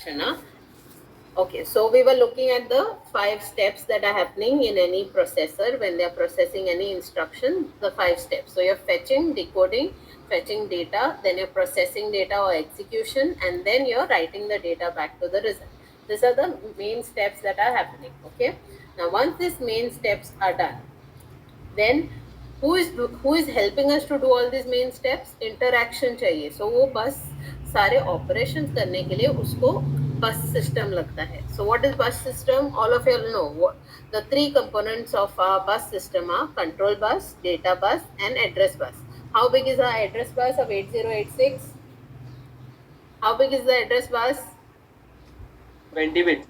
Shana. Okay, so we were looking at the 5 steps that are happening in any processor when they are processing any instruction, the 5 steps. So you're fetching, decoding, fetching data, then you're processing data or execution, and then you're writing the data back to the result. These are the main steps that are happening. Okay, now once these main steps are done, then who is helping us to do all these main steps? Interaction चाहिए. So वो बस सारे operations करने के लिए उसको bus system लगता है. So what is bus system? All of you know what the 3 components of our bus system are: control bus, data bus, and address bus. How big is our address bus of 8086? How big is the address bus? 20 bit.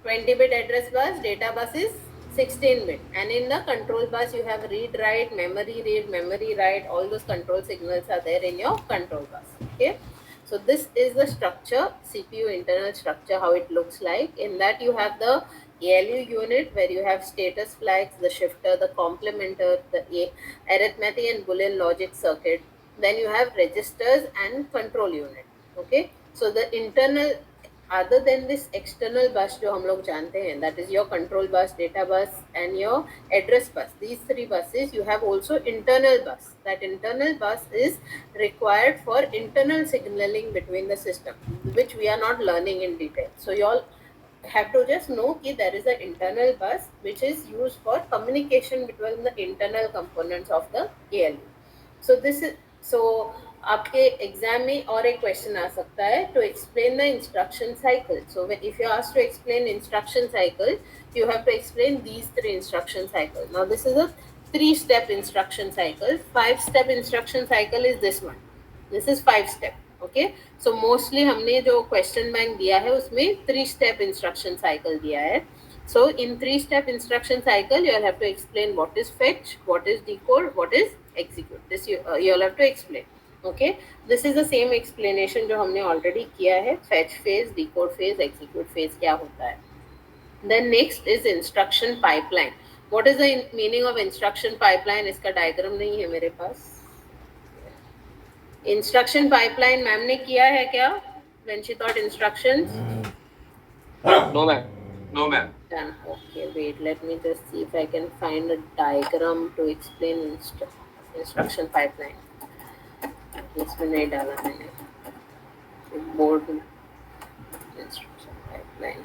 20-bit address bus. Data bus is 16-bit. And in the control bus, you have read, write, memory write. All those control signals are there in your control bus. Okay. So this is the structure, CPU internal structure, how it looks like. In that you have the ALU unit where you have status flags, the shifter, the complementer, the arithmetic and Boolean logic circuit. Then you have registers and control unit. Okay. So the internal, other than this external bus जो हम लोग जानते हैं, that is your control bus, data bus and your address bus, these 3 buses, you have also internal bus. That internal bus is required for internal signaling between the system, which we are not learning in detail. So you all have to just know that there is an internal bus which is used for communication between the internal components of the ALU. So this is, so आपके exam में और एक question आ सकता है to explain the instruction cycle. So if you are asked to explain instruction cycle, you have to explain these 3 instruction cycles. Now this is a 3-step instruction cycle. 5-step instruction cycle is this one. This is 5-step. Okay, so mostly हमने जो question bank दिया है उसमें 3-step instruction cycle दिया है. So in 3-step instruction cycle, you will have to explain what is fetch, what is decode, what is execute. This you all have to explain. Okay, this is the same explanation जो हमने already किया है. Fetch phase, decode phase, execute phase क्या होता है. Then next is instruction pipeline. What is the meaning of instruction pipeline? इसका diagram नहीं है मेरे पास. Instruction pipeline मैम ने किया है क्या? When she taught instructions? No ma'am. No ma'am. Done. Okay, wait, let me just see if I can find a diagram to explain instruction pipeline. इसमें नहीं डाला मैंने board instruction pipeline.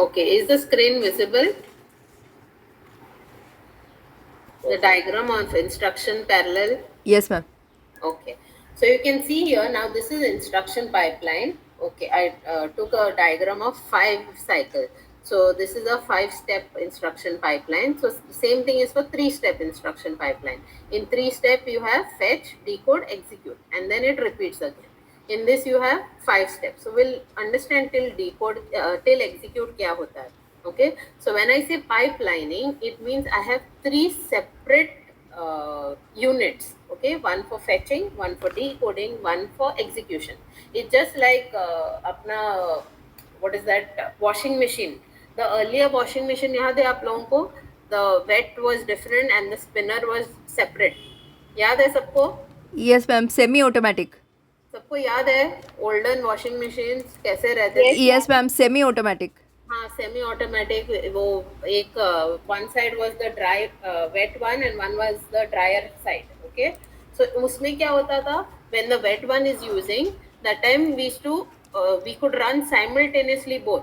Okay, is the screen visible? The diagram of instruction parallel? Yes, ma'am. Okay, so you can see here now this is instruction pipeline. Okay, I took a diagram of 5 cycles. So this is a 5-step instruction pipeline. So same thing is for 3-step instruction pipeline. In 3-step you have fetch, decode, execute, and then it repeats again. In this you have 5 steps. So we'll understand till decode, till execute क्या होता है. Okay, so when I say pipelining, it means I have 3 separate units. Okay, one for fetching, one for decoding, one for execution. It's just like अपना what is that washing machine. The earlier washing machine याद है आप लोगों को? The wet was different and the spinner was separate. याद है सबको? Yes, ma'am. Semi-automatic. सबको याद है ओल्डन वॉशिंग मशीन कैसे रहते थे? Yes, ma'am. Semi-automatic. हाँ, सेमी ऑटोमेटिक. वो एक one side was the dry wet one and one was the dryer side. Okay, so उसमें क्या होता था, when the wet one is using that time we could run simultaneously both.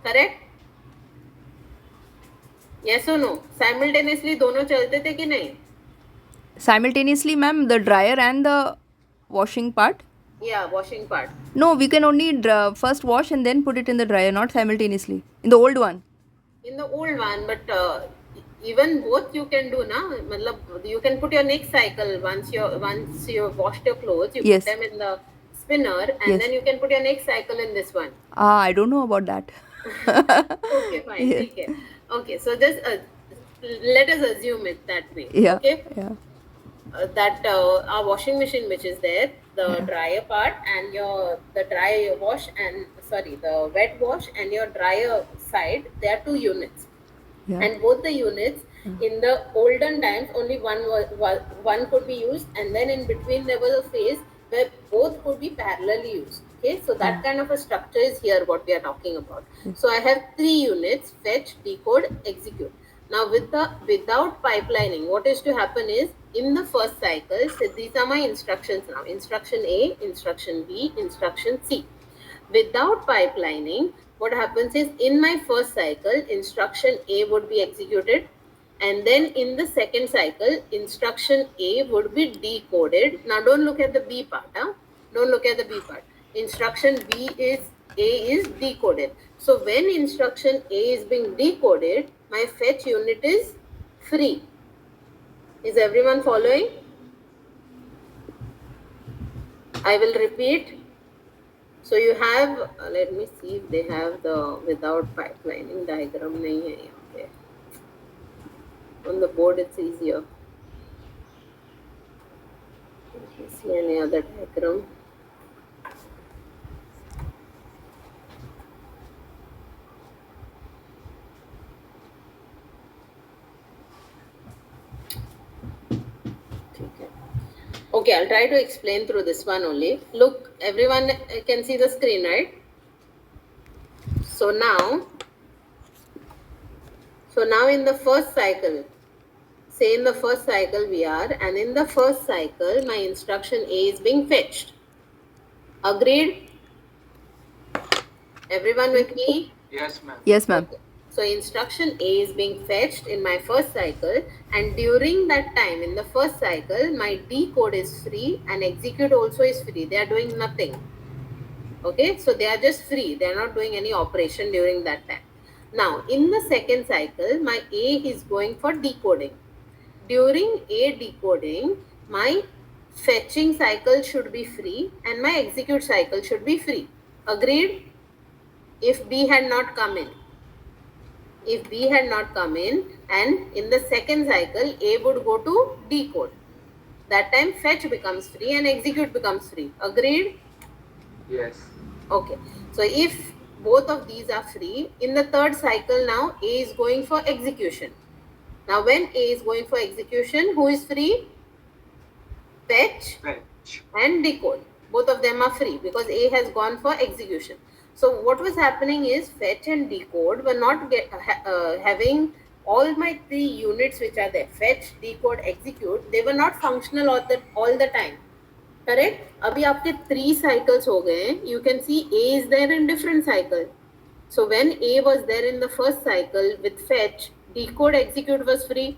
Correct? Yes और no? Simultaneously दोनों चलते थे कि नहीं? Simultaneously, ma'am, the dryer and the washing part. या washing part. No, we can only first wash and then put it in the dryer, not simultaneously. In the old one. In the old one, but even both you can do na. मतलब you can put your next cycle once you washed your clothes, you Yes. put them in the spinner, and Yes. then you can put your next cycle in this one. I don't know about that. Okay, fine. Yeah. Okay. Okay, so just let us assume it that way. Yeah. Okay, Yeah. that our washing machine which is there, the Yeah. dryer part and the dry wash and sorry the wet wash and your dryer side, there are two units, Yeah. and both the units in the olden times only one could be used, and then in between there was a phase where both could be parallelly used. Okay, so that kind of a structure is here what we are talking about. Yes. So I have three units: fetch, decode, execute. Now without pipelining, what is to happen is in the first cycle, so these are my instructions now: instruction A, instruction B, instruction C. Without pipelining, what happens is in my first cycle, instruction A would be executed, and then in the second cycle, instruction A would be decoded. Now, don't look at the B part. Huh? Don't look at the B part. Instruction A is decoded. So when instruction A is being decoded, my fetch unit is free. Is everyone following? I will repeat. So you have, let me see if they have the without pipelining diagram. nahi hai yahan pe. On the board it's easier. Let me see any other diagram. Okay. Okay, I'll try to explain through this one only. Look, everyone can see the screen, right? So now in the first cycle, say in the first cycle we are, and in the first cycle, my instruction A is being fetched. Agreed? Everyone with me? Yes, ma'am. Yes, ma'am. Okay. So instruction A is being fetched in my first cycle, and during that time in the first cycle, my decode is free and execute also is free. They are doing nothing. Okay, so they are just free. They are not doing any operation during that time. Now in the second cycle, my A is going for decoding. During A decoding, my fetching cycle should be free and my execute cycle should be free. Agreed? If B had not come in. If B had not come in, and in the second cycle A would go to decode. That time fetch becomes free and execute becomes free. Agreed? Yes. Okay. So if both of these are free, in the third cycle now A is going for execution. Now when A is going for execution, who is free? Fetch Fetch. and decode. Both of them are free because A has gone for execution. So what was happening is fetch and decode were not having all my three units which are there: fetch, decode, execute. They were not functional all the time. Correct? अभी आपके 3 cycles हो गए हैं. You can see A is there in different cycle. So when A was there in the first cycle with fetch, decode, execute was free.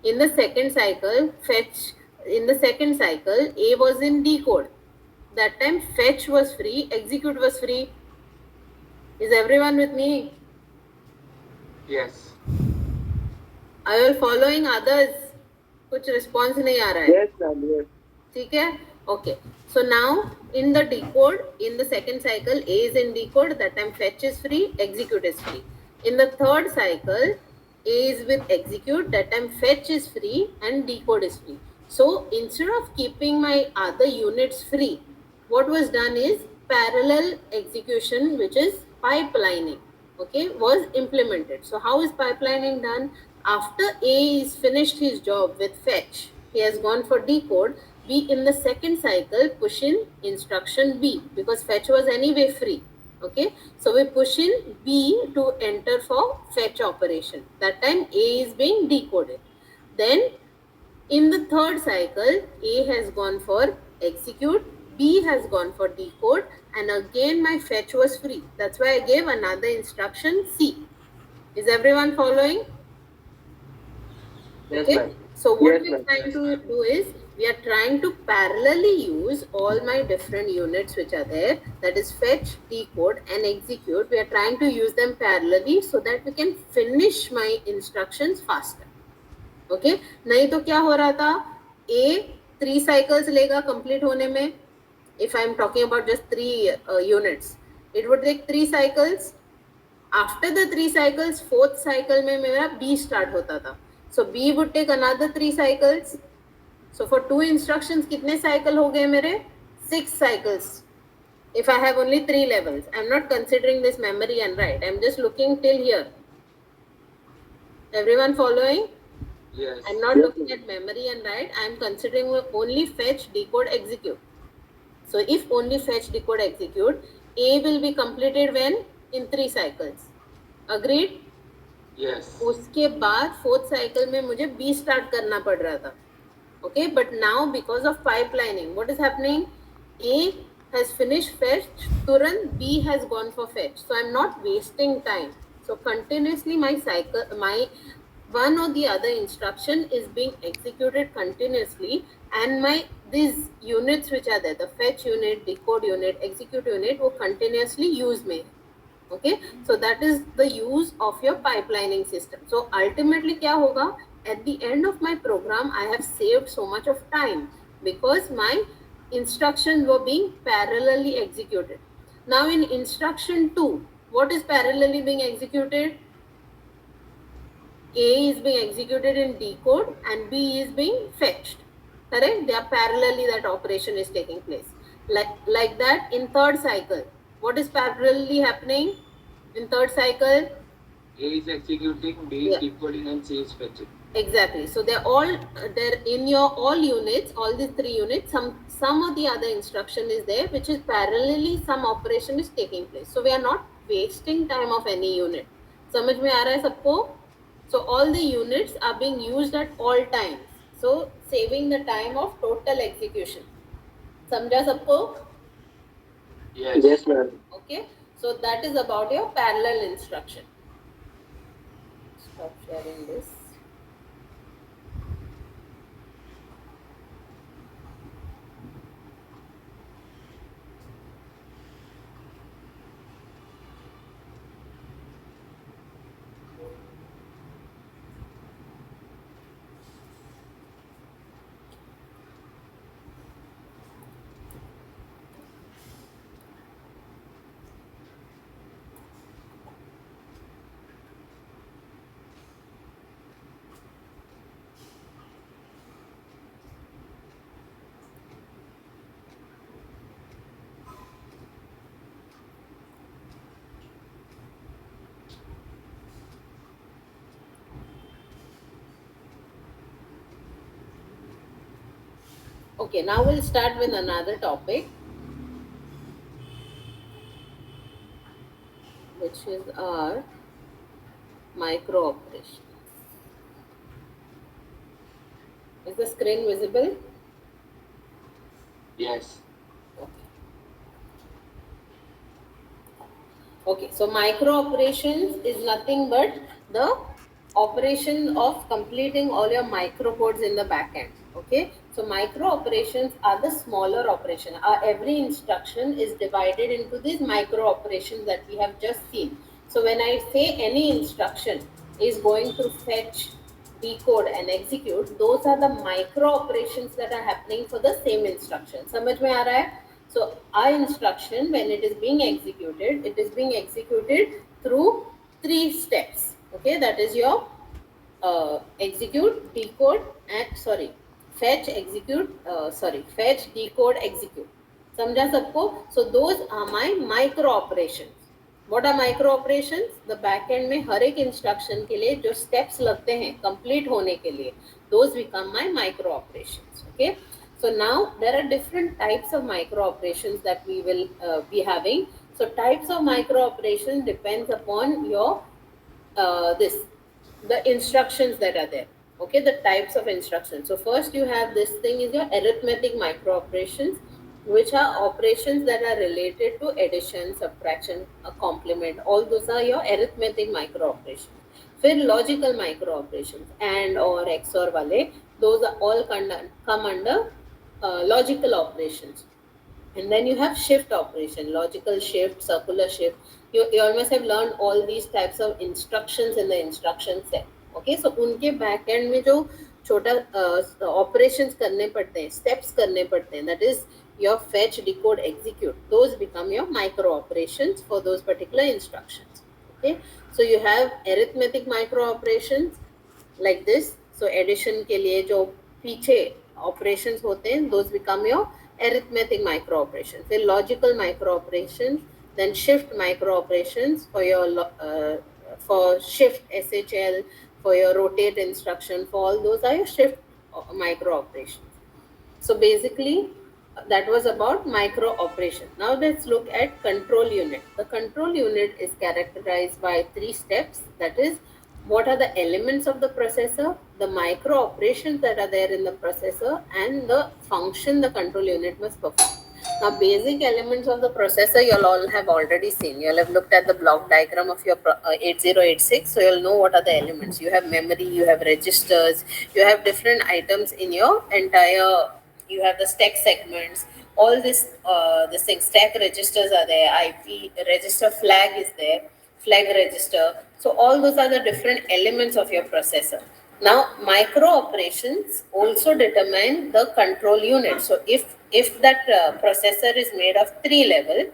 In the second cycle, A was in decode. That time fetch was free, execute was free. Is everyone with me? Yes. Are you all following others? कुछ response नहीं आ रहा है. Yes, ma'am. Yes. ठीक है? Okay. So now in the decode, in the second cycle, A is in decode. That time fetch is free, execute is free. In the third cycle, A is with execute. That time fetch is free and decode is free. So instead of keeping my other units free, what was done is parallel execution, which is pipelining, okay, was implemented. So how is pipelining done? After A is finished his job with fetch, he has gone for decode. We in the second cycle push in instruction B because fetch was anyway free. Okay, so we push in B to enter for fetch operation. That time A is being decoded. Then in the third cycle, A has gone for execute, B has gone for decode, and again my fetch was free. That's why I gave another instruction C. Is everyone following? Yes, Okay. ma'am. So what Yes, we are ma'am. trying to do is we are trying to parallelly use all my different units which are there, that is fetch, decode and execute. We are trying to use them parallelly so that we can finish my instructions faster. Okay, नहीं तो क्या हो रहा था, A 3 cycles लेगा complete होने में, if I'm talking about just 3 units, it would take 3 cycles. After the 3 cycles, 4th cycle में मेरा B start होता था. So B would take another 3 cycles. So for 2 instructions कितने cycle हो गए मेरे? 6 cycles. If I have only 3 levels, I'm not considering this memory and write. I'm just looking till here. Everyone following? Yes. I'm not looking at memory and write. I'm considering only fetch, decode, execute. So if only fetch, decode, execute, A will be completed when? In 3 cycles. Agreed? Yes. उसके बाद 4th cycle में मुझे B start करना पड़ रहा था. Okay, but now because of pipelining, what is happening? A has finished fetch, Turant B has gone for fetch. So I'm not wasting time. So continuously my cycle, my one or the other instruction is being executed continuously, and my these units which are there, the fetch unit, decode unit, execute unit, will continuously use me. Okay, so that is the use of your pipelining system. So ultimately क्या होगा? At the end of my program, I have saved so much of time because my instructions were being parallelly executed. Now in instruction 2, what is parallelly being executed? A is being executed in decode and B is being fetched. Correct? They are parallelly, that operation is taking place. Like that in 3rd cycle. What is parallelly happening in 3rd cycle? A is executing, B is decoding, and C is fetching. Exactly. So they're all there in your all units, all these 3 units. Some of the other instruction is there, which is parallelly some operation is taking place. So we are not wasting time of any unit. समझ में आ रहा है सबको? So all the units are being used at all times. So saving the time of total execution. समझा सबको? Yes. Yes, ma'am. Okay. So that is about your parallel instruction. Stop sharing this. Okay, now we'll start with another topic, which is our micro operation. Is the screen visible? Yes. Okay, so micro operations is nothing but the operation of completing all your microcodes in the backend. Okay, so micro operations are the smaller operation. Every instruction is divided into these micro operations that we have just seen. So when I say any instruction is going to fetch, decode and execute, those are the micro operations that are happening for the same instruction. समझ में आ रहा है? So our instruction, when it is being executed, it is being executed through 3 steps. Okay, that is your execute, decode, and fetch, execute, fetch, decode, execute. समझा सबको? So those are my micro operations. What are micro operations? The backend में हर एक instruction के लिए जो steps लगते हैं complete होने के लिए, those become my micro operations. Okay. So now there are different types of micro operations that we will be having. So types of micro operations depends upon your the instructions that are there. Okay, the types of instructions. So first you have this thing is your arithmetic micro operations, which are operations that are related to addition, subtraction, a complement. All those are your arithmetic micro operations. फिर logical micro operations, and or XOR वाले, those are all come under logical operations. And then you have shift operation, logical shift, circular shift. You all must have learned all these types of instructions in the instruction set. Okay, so उनके back end में जो छोटा operations करने पड़ते हैं, steps करने पड़ते हैं, that is your fetch, decode, execute, those become your micro operations for those particular instructions. Okay, so you have arithmetic micro operations like this. So addition के लिए जो पीछे operations होते हैं, those become your arithmetic micro operations. Then logical micro operations, then shift micro operations for your for shift SHL, for your rotate instruction, for all those are your shift micro operations. So basically, that was about micro operation. Now let's look at control unit. The control unit is characterized by 3 steps. That is, what are the elements of the processor, the micro operations that are there in the processor, and the function the control unit must perform. Now, basic elements of the processor you'll all have already seen. You'll have looked at the block diagram of your 8086, so you'll know what are the elements. You have memory, you have registers, you have different items in your entire. You have the stack segments. All this thing, stack registers are there. IP register flag is there, flag register. So all those are the different elements of your processor. Now, micro operations also determine the control unit. So if that processor is made of three level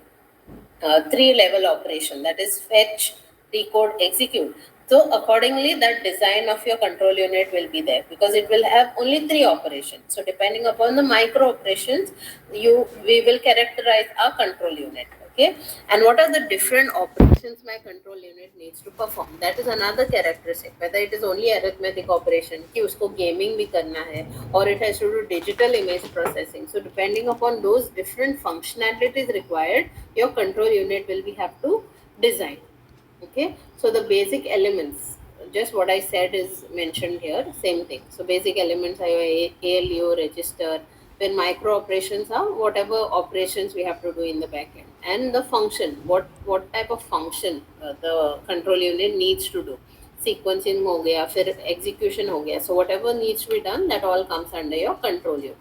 operation, that is fetch, decode, execute. So accordingly, that design of your control unit will be there because it will have only 3 operations. So depending upon the micro operations, we will characterize our control unit. Okay, and what are the different operations my control unit needs to perform? That is another characteristic. Whether it is only arithmetic operation, कि उसको gaming भी करना है, or it has to do digital image processing. So depending upon those different functionalities required, your control unit will be have to design. Okay, so the basic elements, just what I said is mentioned here, same thing. So basic elements are your ALU register, when micro operations are whatever operations we have to do in the backend, and the function, what type of function the control unit needs to do. Sequencing हो गया, फिर execution हो गया. So whatever needs to be done, that all comes under your control unit.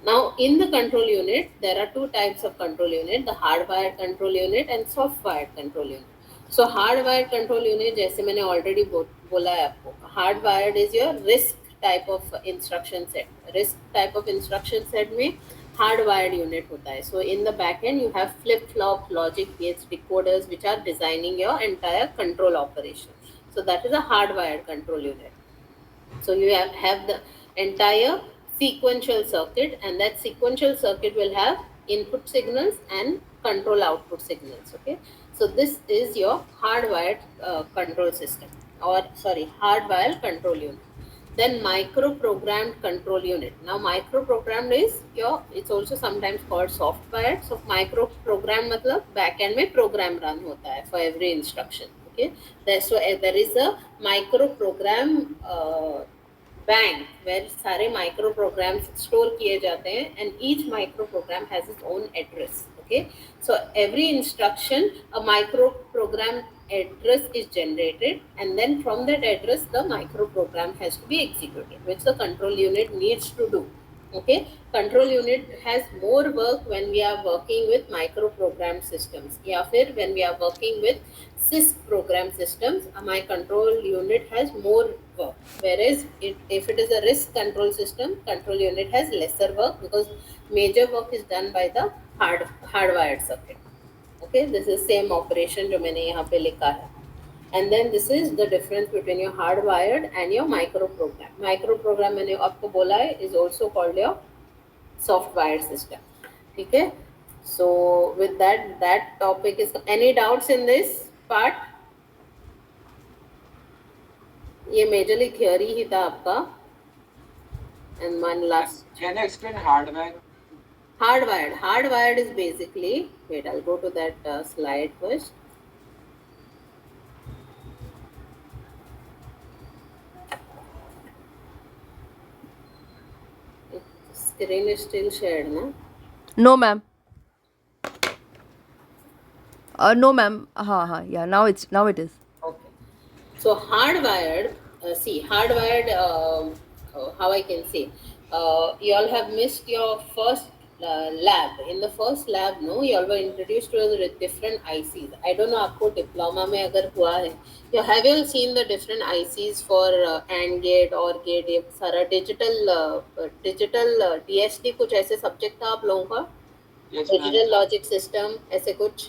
Now, in the control unit, there are 2 types of control unit, the hardwired control unit and soft-wired control unit. So, hardwired control unit, जैसे मैंने already बोला है आपको, hardwired is your RISC type of instruction set. RISC type of instruction set में hardwired unit होता है. So, in the backend, you have flip-flop, logic gates, decoders, which are designing your entire control operation. So, that is a hardwired control unit. So you have the entire sequential circuit, and that sequential circuit will have input signals and control output signals. Okay, so this is your hardwired control system, or sorry, hardwired control unit. Then micro-programmed control unit. Now micro-programmed is your, it's also sometimes called soft-wired. So micro-programmed मतलब backend में program run होता है for every instruction. Okay, there is a micro-program bank where सारे micro programs store किए जाते हैं, and each micro program has its own address. Okay, so every instruction a micro program address is generated, and then from that address the micro program has to be executed, which the control unit needs to do. Okay, control unit has more work when we are working with micro program systems, या फिर when we are working with CISC program systems, my control unit has more work. Whereas if it is a RISC control system, control unit has lesser work because major work is done by the hardwired circuit. Okay, this is same operation जो मैंने यहाँ पे लिखा है. And then this is the difference between your hardwired and your micro program. Micro program मैंने आपको बोला है is also called your soft wired system. ठीक है? So with that topic is, any doubts in this part? ये majorly theory ही था आपका. And one last. Can you explain hardware? Hardwired is basically, wait, I'll go to that slide first. Screen is still shared, no? No, ma'am. No, ma'am. Yeah. Now it is. Okay. So hardwired, hardwired. How I can say? You all have missed your first lab. In the first lab, no, you all were introduced to the different ICs. I don't know आपको diploma में अगर हुआ है, you have you seen the different ICs for AND gate or gate, ये सारा digital DSD कुछ ऐसे subject था आप लोगों का? Yes, ma'am. Digital logic system ऐसे कुछ?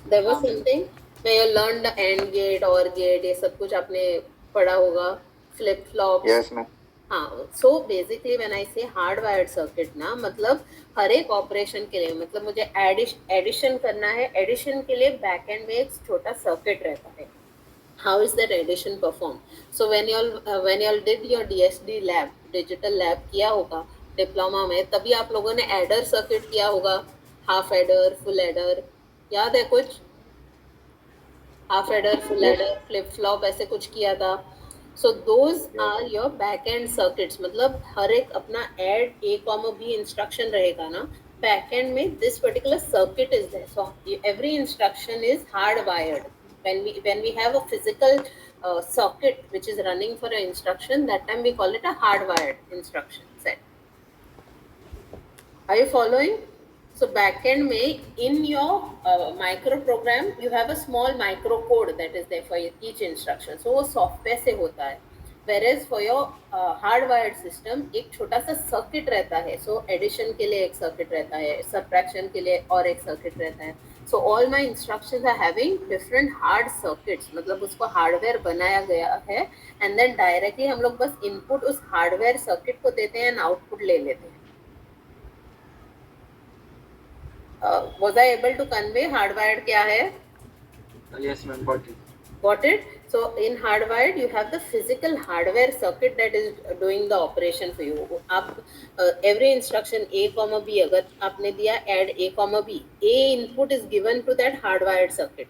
There was हाँ, ma'am. something where you learned the AND gate or gate, ये सब कुछ आपने पढ़ा होगा, flip flops. Yes, ma'am. हाँ, so basically when I say hardwired circuit ना, मतलब हर एक ऑपरेशन के लिए, मतलब मुझे एडिशन करना है, एडिशन के लिए बैक एंड में एक छोटा सर्किट रहता है. How is that addition performed? So when you all did your DSD lab, digital lab किया होगा डिप्लोमा में, तभी आप लोगों ने एडर सर्किट किया होगा, हाफ एडर, फुल एडर, याद है कुछ? Half adder, full adder, flip flop ऐसे कुछ किया था. So those are your back end circuits. मतलब हर एक अपना add a comma b instruction रहेगा ना, back end में this particular circuit is there. So every instruction is hardwired. When we have a physical circuit which is running for an instruction, that time we call it a hardwired instruction set. Are you following? So backend में in your micro program you have a small micro code that is there for each instruction. So वो software से होता है. Whereas for your hardwired system एक छोटा सा circuit रहता है. So addition के लिए एक circuit रहता है, subtraction के लिए और एक circuit रहता है. So all my instructions are having different hard circuits. मतलब उसको hardware बनाया गया है and then directly हम लोग बस input उस hardware circuit को देते हैं and output ले लेते हैं. Was I able to convey hardwired क्या है? Yes, ma'am. Got it. Got it? So in hardwired you have the physical hardware circuit that is doing the operation for you. आप every instruction a comma b अगर आपने दिया add a comma b, a input is given to that hardwired circuit.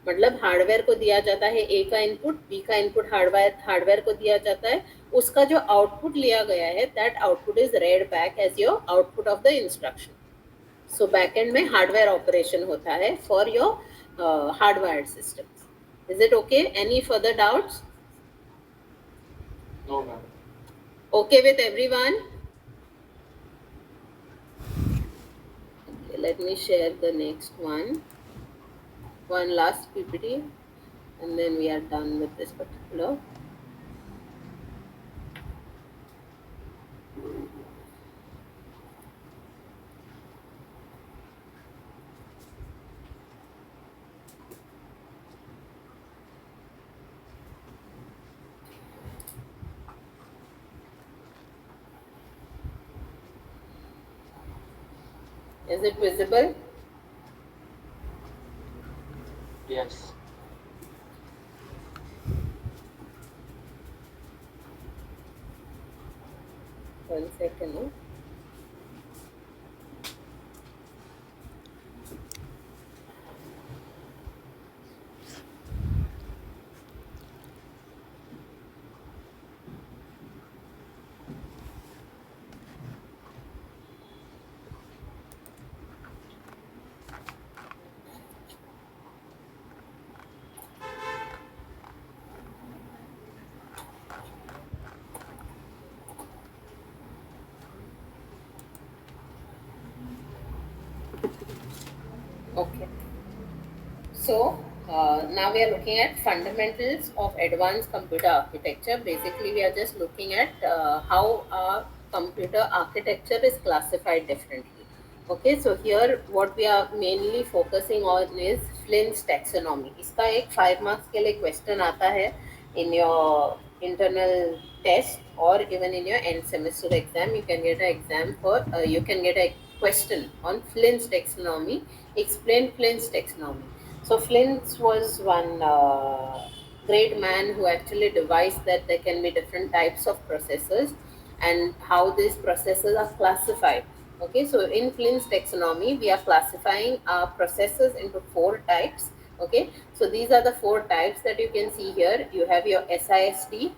मतलब hardware को दिया जाता है a का इनपुट, b का इनपुट हार्डवेयर को दिया जाता है, उसका जो आउटपुट लिया गया है that output is read back as your output of the instruction. So backend में हार्डवेयर ऑपरेशन होता है for your hardwired systems. Is it okay? Any further doubts? No, ma'am. Okay with everyone? Okay, let me share the next one. One last PPT and then we are done with this particular. Is it visible? Yes. One second. No? Okay. So now we are looking at fundamentals of advanced computer architecture. Basically, we are just looking at how our computer architecture is classified differently. Okay, so here what we are mainly focusing on is Flynn's taxonomy. इसका एक 5 marks के लिए question आता है in your internal test or even in your end semester exam. You can get an exam for you can get a question on Flynn's taxonomy. Explain Flynn's taxonomy. So Flynn's was one great man who actually devised that there can be different types of processors and how these processors are classified. Okay, so in Flynn's taxonomy, we are classifying our processors into 4 types. Okay, so these are the 4 types that you can see here. You have your SISD,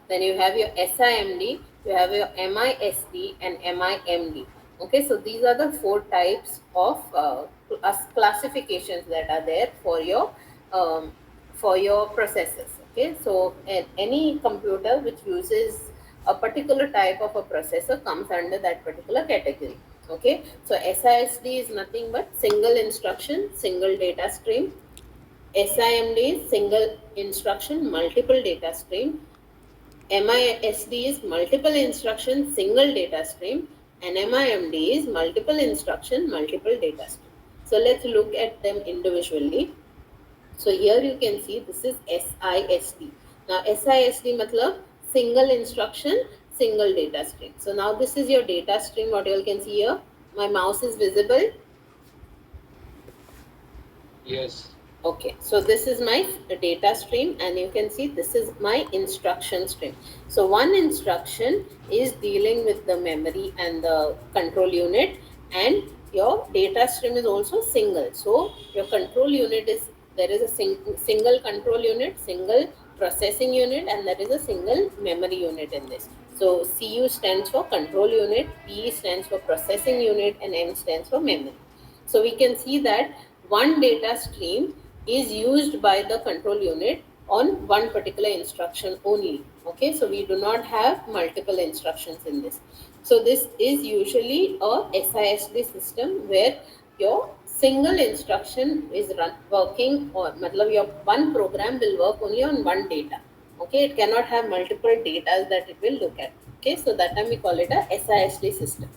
then you have your SIMD, you have your MISD and MIMD. Okay, so these are the 4 types of classifications that are there for your processors. Okay, so any computer which uses a particular type of a processor comes under that particular category. Okay, so SISD is nothing but single instruction, single data stream. SIMD is single instruction, multiple data stream. MISD is multiple instruction, single data stream, and MIMD is multiple instruction, multiple data stream. So let's look at them individually. So here you can see this is SISD. Now SISD matlab single instruction, single data stream. So now this is your data stream, what you all can see here. My mouse is visible. Yes. Okay, so this is my data stream, and you can see this is my instruction stream. So one instruction is dealing with the memory and the control unit, and your data stream is also single. So your control unit is, there is a single control unit, single processing unit, and there is a single memory unit in this. So CU stands for control unit, P stands for processing unit, and M stands for memory. So we can see that one data stream is used by the control unit on one particular instruction only. Okay, so we do not have multiple instructions in this. So this is usually a SISD system where your single instruction is working, or your one program will work only on one data. Okay, it cannot have multiple data that it will look at. Okay, so that time we call it a SISD system.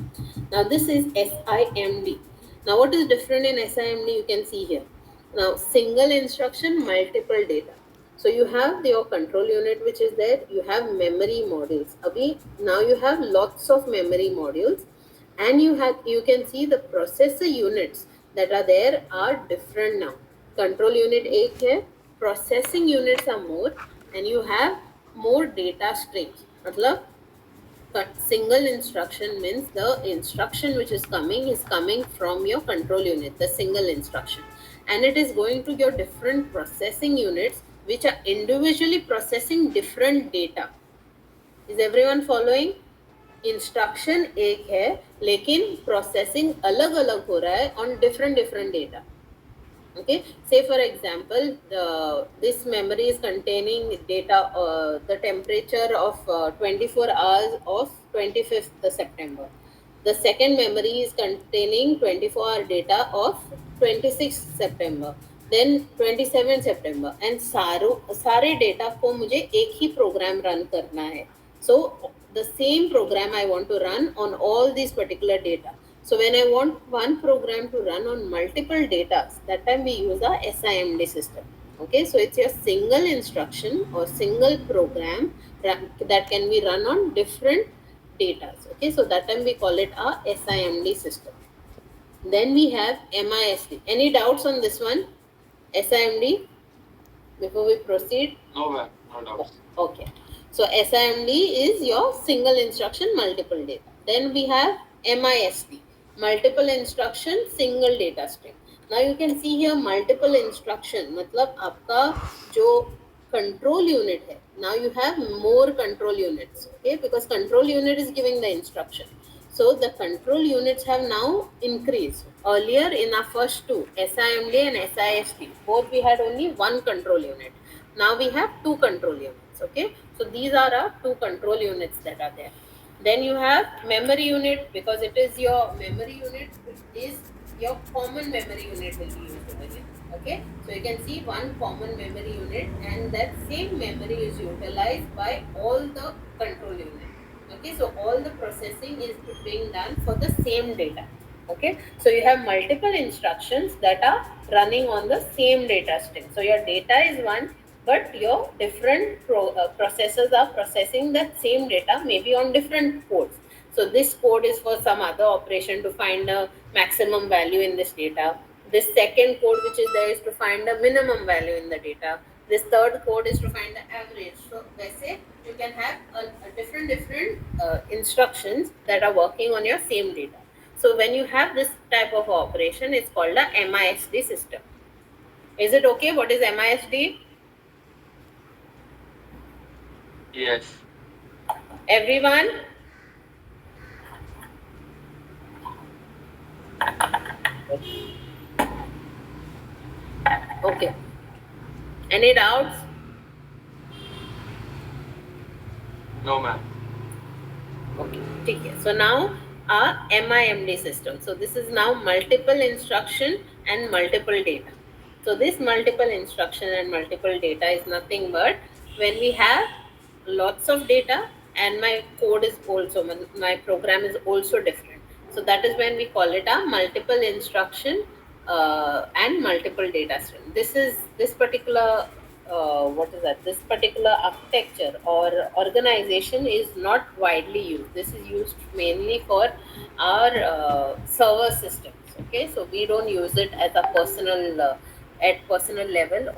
Now this is SIMD. Now what is different in SIMD, you can see here. Now single instruction, multiple data. So you have your control unit which is there, you have memory modules. Now you have lots of memory modules, and you can see the processor units that are there are different now. Control unit एक है, processing units are more, and you have more data streams. मतलब single instruction means the instruction which is coming from your control unit, the single instruction, and it is going to your different processing units which are individually processing different data. Is everyone following? Instruction एक है लेकिन processing अलग अलग हो रहा है on different different data. Okay, say for example, this memory is containing data, the temperature of 24 hours of 25th September. The second memory is containing 24-hour data of 26th September, then 27th September, and सारे data को मुझे एक ही program run करना है. So the same program I want to run on all these particular data. So when I want one program to run on multiple data, that time we use a SIMD system. Okay, so it's your single instruction or single program that can be run on different data. Okay, so that time we call it a SIMD system. Then we have MISD. Any doubts on this one? SIMD? Before we proceed? No, ma'am. No doubts. Okay. So SIMD is your single instruction, multiple data. Then we have MISD, multiple instruction, single data stream. Now you can see here multiple instruction, मतलब आपका जो control unit है, now you have more control units, okay, because control unit is giving the instruction. So the control units have now increased. Earlier in our first two, SIMD and SISD, both we had only one control unit. Now we have two control units, okay. So these are our two control units that are there. Then you have memory unit, because it is your memory unit, it is your common memory unit will be used over here. Okay, so you can see one common memory unit, and that same memory is utilized by all the control unit. Okay, so all the processing is being done for the same data. Okay, so you have multiple instructions that are running on the same data stream. So your data is one, but your different processors are processing that same data, maybe on different codes. So this code is for some other operation to find a maximum value in this data. This second code which is there is to find a minimum value in the data. This third code is to find the average. So वैसे you can have a different instructions that are working on your same data. So when you have this type of operation, it's called a MISD system. Is it okay? What is MISD? Yes. Everyone? Okay. Any doubts? No, ma'am. Okay, so now our MIMD system. So this is now multiple instruction and multiple data. So this multiple instruction and multiple data is nothing but when we have lots of data and my code is also, my program is also different. So that is when we call it a multiple instruction and multiple data stream. This particular what is that? This particular architecture or organization is not widely used. This is used mainly for our server systems. Okay, so we don't use it as a personal at personal level,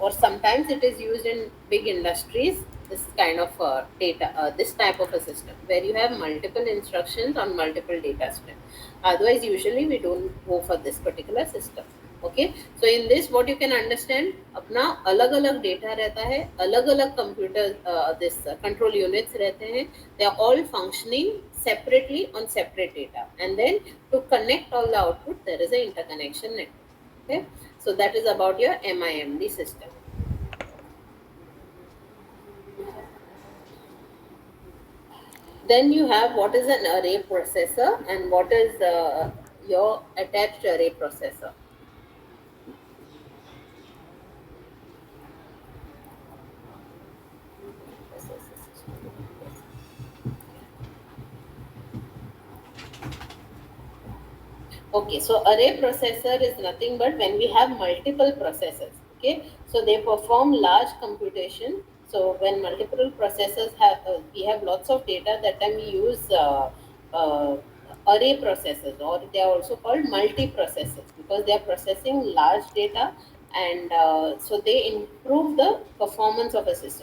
or sometimes it is used in big industries. This kind of data, this type of a system where you have multiple instructions on multiple data streams. Otherwise, usually we don't go for this particular system. Okay, so in this what you can understand, अपना अलग अलग data रहता है, अलग अलग computer this control units रहते हैं, they are all functioning separately on separate data, and then to connect all the output there is a interconnection network. Okay, so that is about your MIMD system. Then you have what is an array processor and what is your attached array processor. Okay, so array processor is nothing but when we have multiple processors. Okay, so they perform large computation. So when multiple processors have, we have lots of data. That time we use uh, array processors, or they are also called multi-processors because they are processing large data, and so they improve the performance of a system.